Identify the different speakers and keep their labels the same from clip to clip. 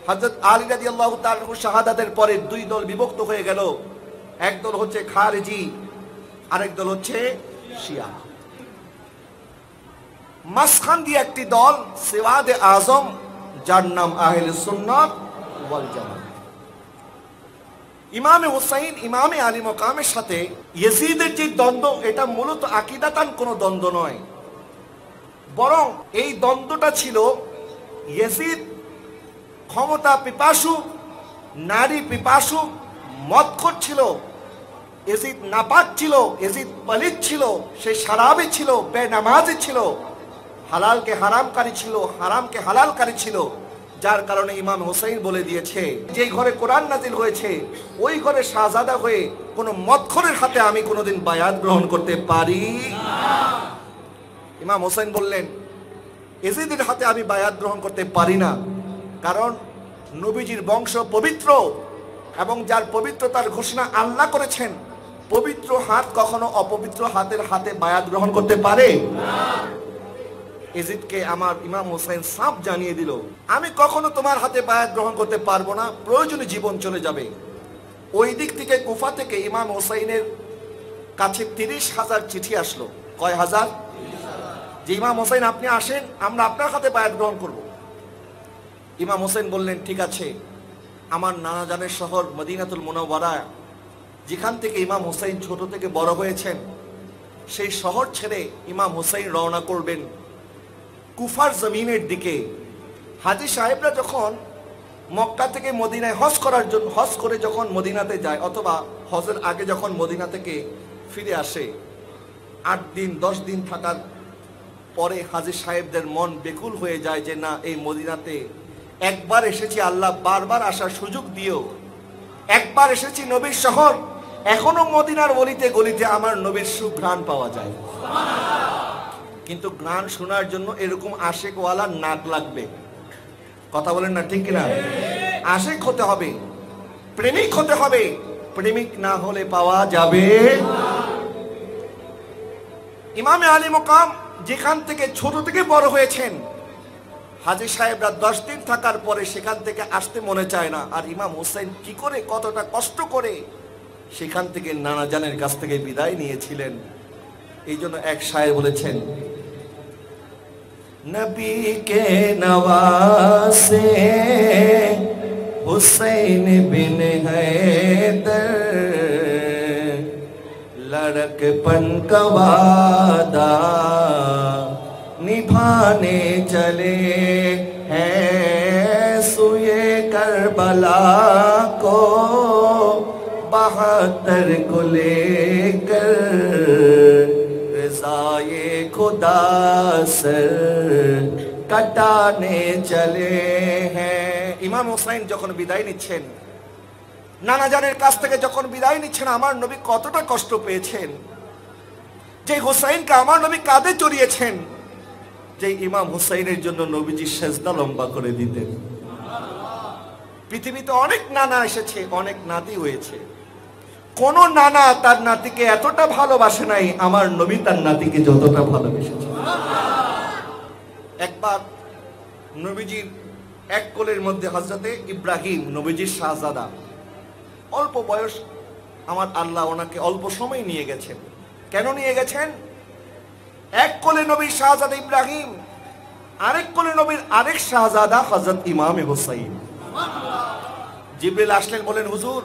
Speaker 1: হযরত আলী রাদিয়াল্লাহু তাআলা শাহাদাতের পরে দুই দল বিভক্ত হয়ে গেল। এক দল হচ্ছে খারিজি, আরেক দল হচ্ছে শিয়া। মাঝখান দিয়ে একটি দল সিওয়াদে আজম, যার নাম আহলে সুন্নাত ওয়াল জামাত। ইমামে হুসাইন ইমামে আলী মাকামের সাথে ইয়াজিদের যে দ্বন্দ্ব, এটা মূলত আকীদাতান কোনো দ্বন্দ্ব নয়, বরং এই দ্বন্দ্বটা ছিল ইয়াজিদ ক্ষমতা পিপাসু, নারী পিপাসু, মদখোর ছিল। ইয়াজিদ নাপাক ছিল, ইয়াজিদ পলিত ছিল, সে শারাবি ছিল, বেনামাজি ছিল, হালালকে হারামকারী ছিল, হারামকে হালালকারী ছিল। যার কারণে ইমাম হুসাইন বলে দিয়েছে, যে ঘরে কোরআন নাজিল হয়েছে ওই ঘরে শাহজাদা হয়ে কোন মদখোরের হাতে আমি কোনোদিন বায়াত গ্রহণ করতে পারি না। ইমাম হুসাইন বললেন, ইয়াজিদের হাতে আমি বায়াত গ্রহণ করতে পারি না, কারণ নবীজির বংশ পবিত্র এবং যার পবিত্রতার ঘোষণা আল্লাহ করেছেন, পবিত্র হাত কখনো অপবিত্র হাতের হাতে বায়াত গ্রহণ করতে পারে না। ইয়াজিদকে আমার ইমাম হুসাইন সাফ জানিয়ে দিল, আমি কখনো তোমার হাতে বায়াত গ্রহণ করতে পারবো না, প্রয়োজনে জীবন চলে যাবে। ওই দিক থেকে কুফা থেকে ইমাম হুসাইনের কাছে 30,000 চিঠি আসলো। কয় হাজার? যে ইমাম হুসাইন আপনি আসেন, আমরা আপনার হাতে বায়াত গ্রহণ করব। ইমাম হুসাইন বললেন, ঠিক আছে। আমার নানা জানের শহর মদিনাতুল মুনাওয়ারা, যেখান থেকে ইমাম হুসাইন ছোট থেকে বড় হয়েছেন, সেই শহর ছেড়ে ইমাম হুসাইন রওনা করবেন কুফার জমিনের দিকে। হাজী সাহেবরা যখন মক্কা থেকে মদিনায় হজ করার জন্য, হজ করে যখন মদিনাতে যায় অথবা হজের আগে যখন মদিনা থেকে ফিরে আসে, 8 দিন 10 দিন থাকার পরে হাজী সাহেবদের মন বেকুল হয়ে যায় যে না, এই মদিনাতে একবার এসেছি, আল্লাহ বারবার আসার সুযোগ দিও। একবার এসেছি নবীর শহর, এখনো মদিনার গলিতে গলিতে আমার নবীর সুঘ্রাণ পাওয়া যায়। কিন্তু গান শোনার জন্য এরকম আশেকওয়ালা নাক লাগবে। কথা বলেন না, ঠিক কিনা? আশেক হতে হবে, প্রেমিক হতে হবে, প্রেমিক না হলে পাওয়া যাবে না। ইমামে আলী মাকাম যেখান থেকে ছোট থেকে বড় হয়েছেন, হাজী সাহেবরা 10 দিন থাকার পরে সেখান থেকে আসতে মনে চায় না। আর ইমাম হুসাইন কি করে, কতটা কষ্ট করে সেখান থেকে নানা জানের কাছ থেকে বিদায় নিয়েছিলেন। এই জন্য এক শায়ের বলেছেন, নবী কে নওয়াসে হুসैन बिन हैदर लड़कपन का वादा निभाने चले हैं सुए करबला को 72 को लेकर रज़ाए खुदा सर कटाने चले हैं। ইমাম হুসাইন যখন বিদায় নিচ্ছেন, নানা জানের কাছ থেকে যখন বিদায় নিচ্ছেন, আমার নবী কতটা কষ্ট পেয়েছেন। যে হুসাইনকে আমার নবী কাঁধে চড়িয়েছেন, যে ইমাম হুসাইনের জন্য নবীজি সেজদা লম্বা করে দিতেন। পৃথিবীতে অনেক নানা এসেছে, অনেক নাতি হয়েছে, কোন নানা তার নাতিকে এতটা ভালোবাসে নাই আমার নবী তার নাতিকে যতটা ভালোবেসেছে। একবার নবীজির এক কোলের মধ্যে হযরতে ইব্রাহিম, নবীজির শাহজাদা, অল্প বয়স, আমার আল্লাহ ওনাকে অল্প সময় নিয়ে গেছেন। কেন নিয়ে গেছেন? এক কোলে নবীর শাহজাদা ইব্রাহিম, আরেক কোলে নবীর আরেক শাহজাদা হযরত ইমামে হুসাইন। জিবরিল আসলেন, বলেন হুজুর,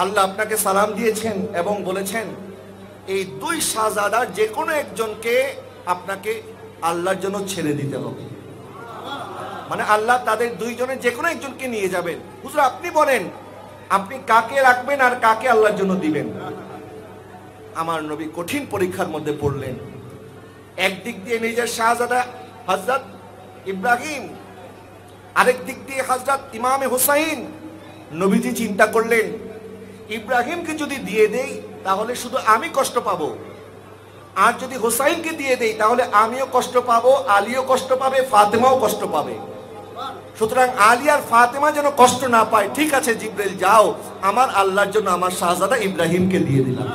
Speaker 1: আল্লাহ আপনাকে সালাম দিয়েছেন এবং বলেছেন এই 2 শাহজাদার যে কোনো একজনকে আপনাকে আল্লাহর জন্য ছেড়ে দিতে হবে। মানে আল্লাহ তাদের 2 জনের যে কোনো একজনকে নিয়ে যাবেন। হুজুর আপনি বলেন, আপনি কাকে রাখবেন আর কাকে আল্লাহর জন্য দিবেন? আমার নবী কঠিন পরীক্ষার মধ্যে পড়লেন। একদিক দিয়ে নিজের শাহজাদা হযরত ইব্রাহিম, আরেক দিক দিয়ে হযরত ইমামে হুসাইন। নবীজি চিন্তা করলেন, ইব্রাহিমকে যদি দিয়ে দেই তাহলে শুধু আমি কষ্ট পাবো, আর যদি হুসাইনকে দিয়ে দেই তাহলে আমিও কষ্ট পাবো, আলীও কষ্ট পাবে, ফাতেমাও কষ্ট পাবে। সুতরাং আলী আর ফাতেমা যেন কষ্ট না পায়। ঠিক আছে জিবরিল, যাও, আমার আল্লাহর জন্য আমার শাহজাদা ইব্রাহিমকে দিয়ে দিলাম।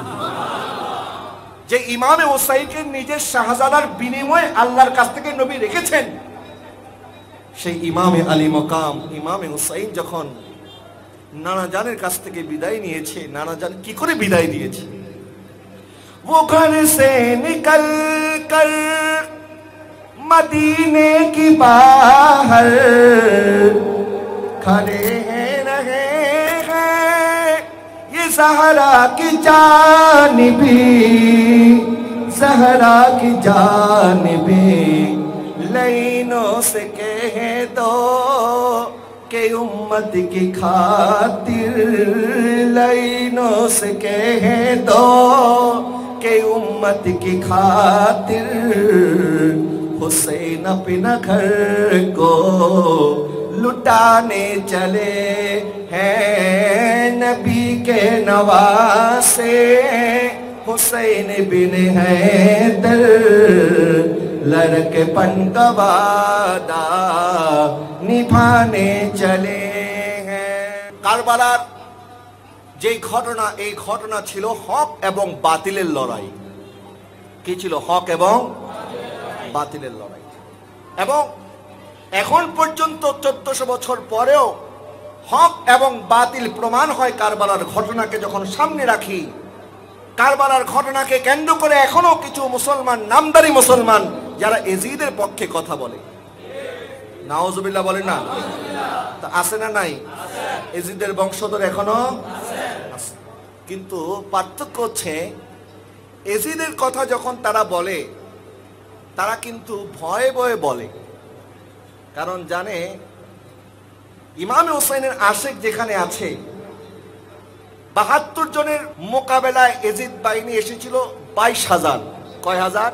Speaker 1: যে ইমামে হুসাইনকে নিজের শাহজাদার বিনিময়ে আল্লাহর কাছ থেকে নবী রেখেছেন, সেই ইমামে আলী মকাম ইমামে হুসাইন যখন নানা জানের কাছ থেকে বিদায় নিয়েছে, নানা জান কি করে বিদায় দিয়েছে? वो घर से निकल कर मदीने की बाहर खड़े हैं रहे हैं ये ज़हरा की जानिबी, ज़हरा की जानिबी लाइनों से कह दो कि उम्मत की खातिर, लाइनों से कह दो कि उम्मत की खातिर हुसैन अपना घर को लुटाने चले हैं नबी के नवासे हुसैन बिन हैदर लड़केपन का वादा निभाने चले हैं। কারবালার যে ঘটনা, এই ঘটনা ছিল হক এবং বাতিলের লড়াই। কি ছিল? হক এবং বাতিলের লড়াই। এবং এখন পর্যন্ত 1400 বছর পরেও হক এবং বাতিল প্রমাণ হয় কারবালার ঘটনাকে যখন সামনে রাখি। কারবালার ঘটনাকে কেন্দ্র করে এখনো কিছু মুসলমান, নামদারি মুসলমান, যারা এজিদের পক্ষে কথা বলে। নাউজুবিল্লাহ বলে না? তা আছে না নাই? এজিদের বংশধর এখনো আছে। কিন্তু পার্থক্য হচ্ছে এজিদের কথা যখন তারা বলে, তারা কিন্তু ভয়ে ভয়ে বলে। কারণ জানে ইমাম হুসাইনের আশেক যেখানে আছে, 72 জনের মোকাবেলায় এজিদ বাহিনী এসেছিল 22,000। কয় হাজার?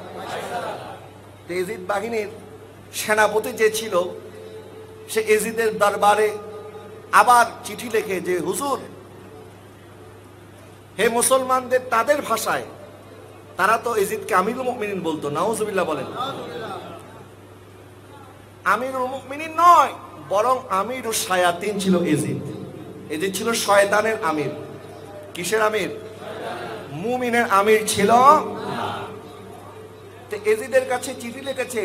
Speaker 1: এজিদ বাহিনীর সেনাপতি যে ছিল, সে এজিদের দরবারে আবার চিঠি লেখে যে হুজুর, হে মুসলমানদের, তাদের ভাষায়, তারা তো এজিদকে আমিরুল মুমিনিন বলতো। নাউজুবিল্লাহ বলেন। আমিরুল মুমিনিন নয়, বরং আমিরুশ শায়াতিন ছিল এজিদ। এজিদ ছিল শয়তানের আমির। কিসের আমির? মুমিনের আমির ছিল। তো এজিদের কাছে চিঠি লিখেছে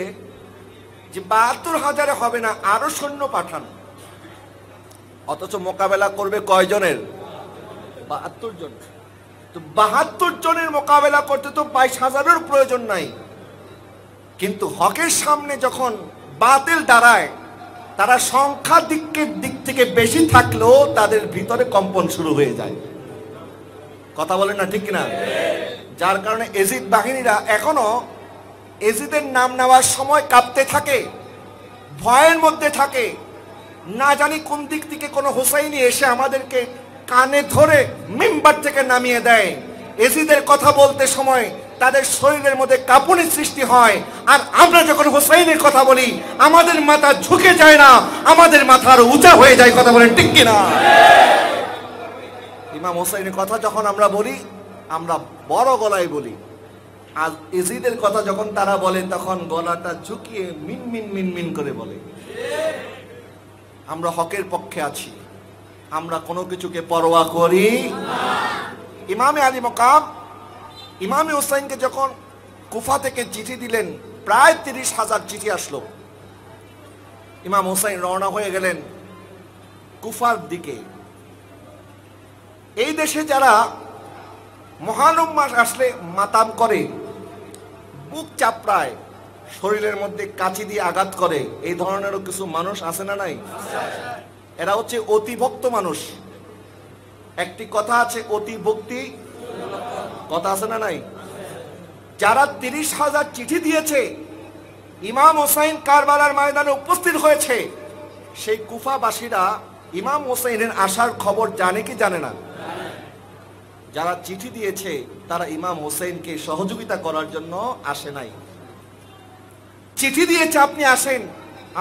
Speaker 1: যে 72,000 হবে না, আরো সৈন্য পাঠান। অথচ মোকাবেলা করবে কয়জনের? 72 জন। তো 72 জনের মোকাবেলা করতে তো 22,000-এর প্রয়োজন নাই। কিন্তু হকের সামনে যখন বাতিল দাঁড়ায়, তারা সংখ্যা দিক থেকে বেশি থাকলেও তাদের ভিতরে কম্পন শুরু হয়ে যায়। কথা বলেন না, ঠিক কিনা? যার কারণে এজিদ বাহিনীরা এখনো এজিদের নাম নেওয়ার সময় কাঁপতে থাকে, ভয়ের মধ্যে থাকে। না জানি কোন দিক থেকে কোনো হুসাইনি এসে আমাদেরকে কানে ধরে মিম্বার থেকে নামিয়ে দেয়। এজিদের কথা বলতে সময় তাদের শরীরের মধ্যে কাঁপুনির সৃষ্টি হয়। আর আমরা যখন হুসাইনের কথা বলি, আমাদের মাথা ঝুঁকে যায় না, আমাদের মাথা আরো উঁচা হয়ে যায়। কথা বলেন ঠিক কিনা? ইমাম হুসাইনের কথা যখন আমরা বলি, আমরা বড় গলায় বলি। আর এজিদের কথা যখন তারা বলে, তখন গলাটা ঝুঁকিয়ে মিনমিন মিনমিন করে বলে। আমরা হকের পক্ষে আছি, আমরা কোনো কিছুকে পরোয়া করি না। ইমামে আলী মকাম ইমামে হুসাইনকে যখন কুফা থেকে চিঠি দিলেন, প্রায় 30,000 চিঠি আসলো। ইমাম হুসাইন রওনা হয়ে গেলেন কুফার দিকে। এই দেশে যারা মহারম মাস আসলে মাতাম করে, বুক চাপড়ায়, শরীরের মধ্যে কাঁচি দিয়ে আঘাত করে, এই ধরনেরও কিছু মানুষ আছে না নাই? এরা হচ্ছে অতিভক্ত মানুষ। একটি কথা আছে, অতি ভক্তি কথা আছে না নাই? যারা 30,000 চিঠি দিয়েছে, ইমাম হুসাইন কারবালার ময়দানে উপস্থিত হয়েছে, সেই কুফাবাসীরা ইমাম হুসাইনের আসার খবর জানে কি জানে না? যারা চিঠি দিয়েছে তারা ইমাম হুসাইনকে সহযোগিতা করার জন্য আসে নাই। চিঠি দিয়েছে, আপনি আসেন,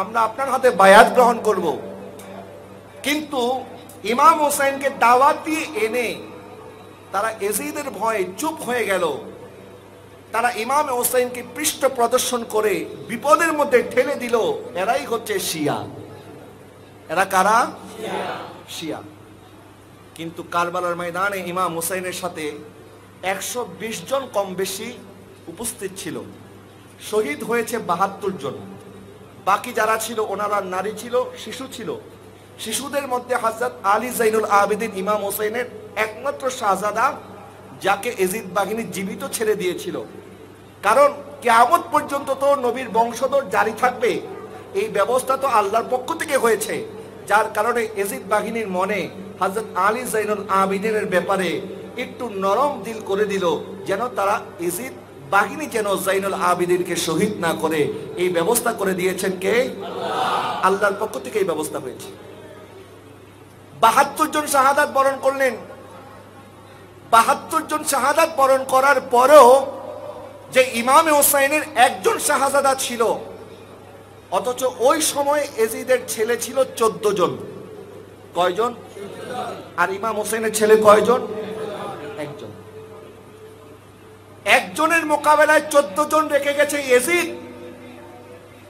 Speaker 1: আমরা আপনার হাতে বায়াত গ্রহণ করব। কিন্তু ইমাম হুসাইনকে দাওয়াত দিয়ে এনে তারা এজিদের ভয়ে চুপ হয়ে গেল। তারা ইমাম হুসাইনকে পৃষ্ঠ প্রদর্শন করে বিপদের মধ্যে ঠেলে দিল। এরাই হচ্ছে শিয়া। এরা কারা? শিয়া। কিন্তু কারবালার ময়দানে ইমাম হুসাইনের সাথে 120 জন কম বেশি উপস্থিত ছিল। শহীদ হয়েছে 72 জন। বাকি যারা ছিল ওনারা নারী ছিল, শিশু ছিল। শিশুদের মধ্যে হযরত আলী জাইনুল আবেদিন ইমাম হোসেনের একমাত্র শাহজাদা, যাকে এজিদ বাহিনী জীবিত ছেড়ে দিয়েছিল। কারণ কিয়ামত পর্যন্ত তো নবীর বংশধর জারি থাকবে, এই ব্যবস্থা তো আল্লাহর পক্ষ থেকে হয়েছে। যার কারণে এজিদ বাহিনীর মনে হযরত আলী জাইনুল আবেদিনের ব্যাপারে একটু নরম দিল করে দিল, যেন তারা এজিদ বাহিনী যেন জাইনুল আবেদিনকে শহীদ না করে। এই ব্যবস্থা করে দিয়েছেন কে? আল্লাহর পক্ষ থেকে এই ব্যবস্থা হয়েছে। 72 জন শাহাদাত বরণ করলেন। 72 জন শাহাদাত বরণ করার পরেও যে ইমাম হোসেনের একজন শাহজাদা ছিল, অথচ ওই সময় এজিদের ছেলে ছিল 14 জন। কয়জন? আর ইমাম হোসেনের ছেলে কয়জন? একজন। একজনের মোকাবেলায় 14 জন রেখে গেছে এজিদ।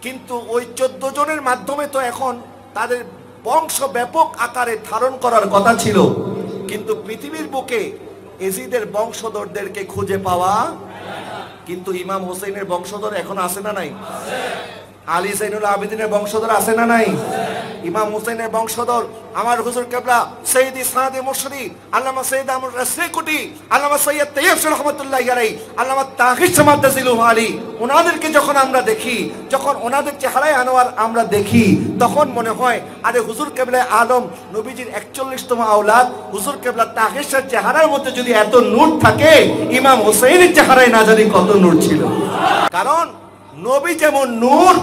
Speaker 1: কিন্তু ওই 14 জনের মাধ্যমে তো এখন তাদের বংশ ব্যাপক আকারে ধারণ করার কথা ছিল, কিন্তু পৃথিবীর বুকে এজিদের বংশধরদেরকে খুঁজে পাওয়া। কিন্তু ইমাম হোসেনের বংশধর এখন আছে না নাই? আলী জাইনুল আবেদিনের বংশধর আছে না নাই? ইমাম হোসেনের বংশধর আমার হুজুর কেবলা সৈয়দ ইসনাদে মুশরি আল্লামা সৈয়দ আমর রাসরিকুটি, আল্লামা সৈয়দ তাইয়্যিব রাহমাতুল্লাহি আলাইহি, আল্লামা তাহির সামাদাজিলুহু আলী, ওনাদেরকে যখন আমরা দেখি, যখন ওনাদের চেহারায় আনোয়ার আমরা দেখি, তখন মনে হয় আরে হুজুর কেবলা আলম নবীজির 41তম আওলাদ হুজুর কেবলা তাহির শাহ চেহারার মধ্যে যদি এত নূর থাকে, ইমাম হোসেনের চেহারায় না জানি কত নূর ছিল। কারণ নবী যেমন নূর,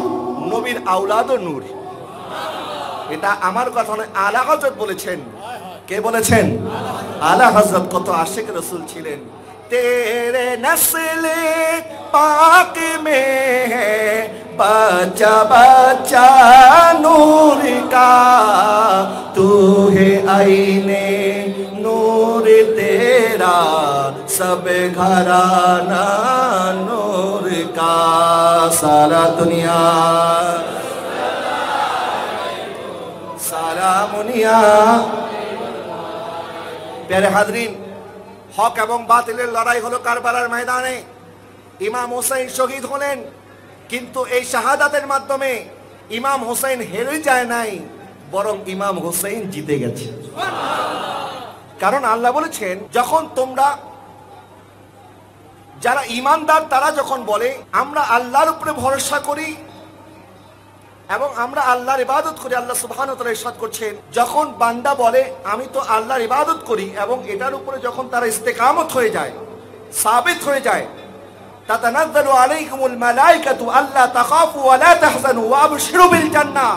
Speaker 1: নবীর আওলাদও নূর। এটা আমার কথা নয়, আলা হযরত বলেছেন। কে বলেছেন? আলা হযরত। কত আশিক রাসূল ছিলেন। তেরে নসলে পাক মে হ্যায় বাচ্চা বাচ্চা নূর কা, তু হে আইনে নূর তেরা, সব ঘরানা নূর কা, সারা দুনিয়া সারা মুনিয়া। প্যারে হাজরিন, হক এবং বাতিলের লড়াই হলো কারবালার ময়দানে। ইমাম হোসেন শহীদ হলেন, কিন্তু এই শাহাদাতের মাধ্যমে ইমাম হোসেন হেরে যায় নাই, বরং ইমাম হোসেন জিতে গেছে। কারণ আল্লাহ বলেছেন, যখন তোমরা যারা ঈমানদার তারা যখন বলে আমরা আল্লাহর উপরে ভরসা করি এবং আমরা আল্লাহর ইবাদত করি, আল্লাহ সুবহানাহু ওয়া তাআলা ইরশাদ করছেন, যখন বান্দা বলে আমি তো আল্লাহর ইবাদত করি এবং এটার উপরে যখন তারা ইস্তেকামত হয়ে যায়, সাবিত হয়ে যায়, তাতানাজ্জালু আলাইকুমুল মালাইকাতু আল্লা তাখাফু ওয়া লা তাহজানু ওয়া আবশিরু বিল জান্নাহ,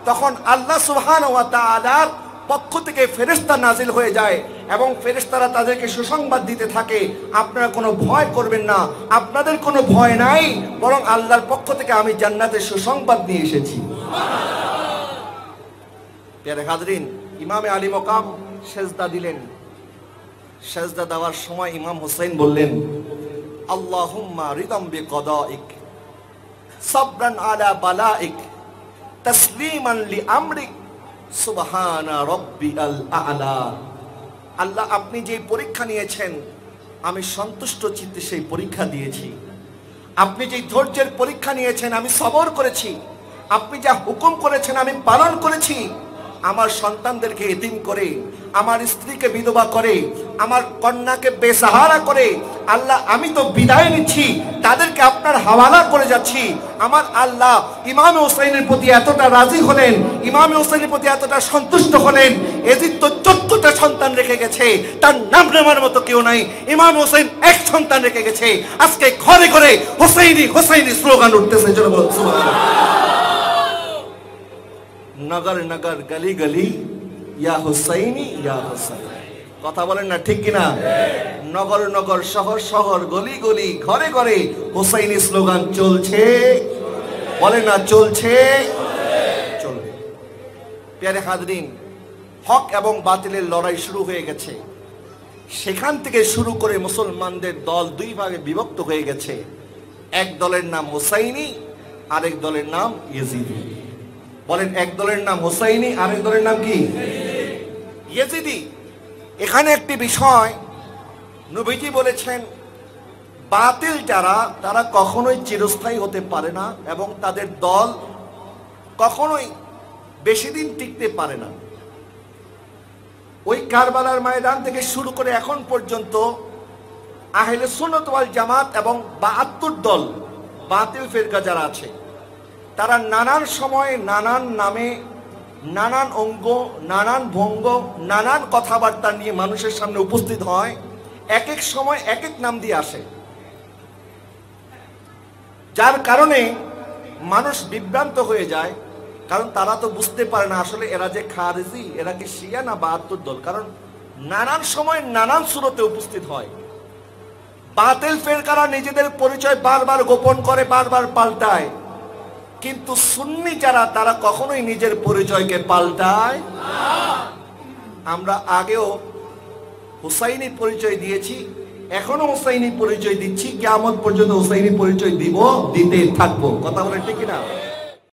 Speaker 1: তখন আল্লাহ সুবহানাহু ওয়া তাআলার পক্ষ থেকে ফেরেশতা নাজিল হয়ে যায় এবং ফেরেশতারা তাদেরকে সুসংবাদ দিতে থাকে, আপনারা কোনো ভয় করবেন না, আপনাদের কোনো ভয় নাই, বরং আল্লাহর পক্ষ থেকে আমি জান্নাতের সুসংবাদ নিয়ে এসেছি। প্যারে হাজরিন, ইমামে আলী মকাম সেজদা দিলেন। সেজদা দেওয়ার সময় ইমাম হোসেন বললেন, আল্লাহুম্মা রিদাম বিকদাইক, সাবরান আলা বালাইক, তাসলিমান লিআমরিক, সুবহানা রাব্বিয়াল আ'লা। আল্লাহ, আপনি যে পরীক্ষা নিয়েছেন আমি সন্তুষ্ট চিত্তে সেই পরীক্ষা দিয়েছি। আপনি যে ধৈর্যের পরীক্ষা নিয়েছেন আমি সবর করেছি। আপনি যা হুকুম করেছেন আমি পালন করেছি। আমার সন্তানদেরকে এতিম করে, আমার স্ত্রীকে বিধবা করে, আমার কন্যাকে বেসাহারা করে, আল্লাহ আমি তো বিদায় নিচ্ছি, তাদেরকে আপনার হাওয়ালা করে যাচ্ছি। আমার আল্লাহ ইমাম হোসেনের প্রতি এতটা রাজি হলেন, ইমাম হোসেনের প্রতি এতটা সন্তুষ্ট হলেন, এজিদ তো 14টা সন্তান রেখে গেছে, তার নাম নেওয়ার মতো কেউ নাই। ইমাম হোসেন এক সন্তান রেখে গেছে, আজকে ঘরে ঘরে হোসেইনি হোসেইনি স্লোগান উঠতেছে। নগর নগর গলি গলি ইয়া হুসাইনি ইয়া হুসাইন। কথা বলেন না ঠিক কিনা? নগর নগর শহর শহর গলি গলি ঘরে ঘরে হুসাইনি স্লোগান চলছে। বলেন না চলছে, চলবে। প্যারে হাজরিন, হক এবং বাতিলের লড়াই শুরু হয়ে গেছে। সেখান থেকে শুরু করে মুসলমানদের দল দুই ভাগে বিভক্ত হয়ে গেছে। এক দলের নাম হুসাইনি, আরেক দলের নাম ইয়েজিদি। বলেন, এক দলের নাম হুসাইনি, আরেক দলের নাম কি? ইয়েজিদি। এখানে একটি বিষয় নবীজি বলেছেন, বাতিল যারা তারা কখনোই চিরস্থায়ী হতে পারে না এবং তাদের দল কখনোই বেশি দিন টিকতে পারে না। ওই কারবালার ময়দান থেকে শুরু করে এখন পর্যন্ত আহলে সুন্নাত ওয়াল জামাত এবং ৭২ দল বাতিল ফিরকা যারা আছে, তারা নানান সময়ে নানান নামে, নানান অঙ্গ, নানান ভঙ্গ, নানান কথাবার্তা নিয়ে মানুষের সামনে উপস্থিত হয়। এক এক সময় এক এক নাম দিয়ে আসে, যার কারণে মানুষ বিভ্রান্ত হয়ে যায়। কারণ তারা তো বুঝতে পারে না আসলে এরা যে খারেজি, এরা কি শিয়া না ৭২ দল। কারণ নানান সময় নানান সুরতে উপস্থিত হয়। বাতিল ফিরকারা নিজেদের পরিচয় বারবার গোপন করে, বারবার পাল্টায়, কিন্তু সুন্নি যারা, তারা কখনোই নিজের পরিচয়কে পাল্টায় না। আমরা আগেও হুসাইনি পরিচয় দিয়েছি, এখনো হুসাইনি পরিচয় দিচ্ছি, কিয়ামত পর্যন্ত হুসাইনি পরিচয় দিব, দিতে থাকবো। কথা বলে ঠিক না?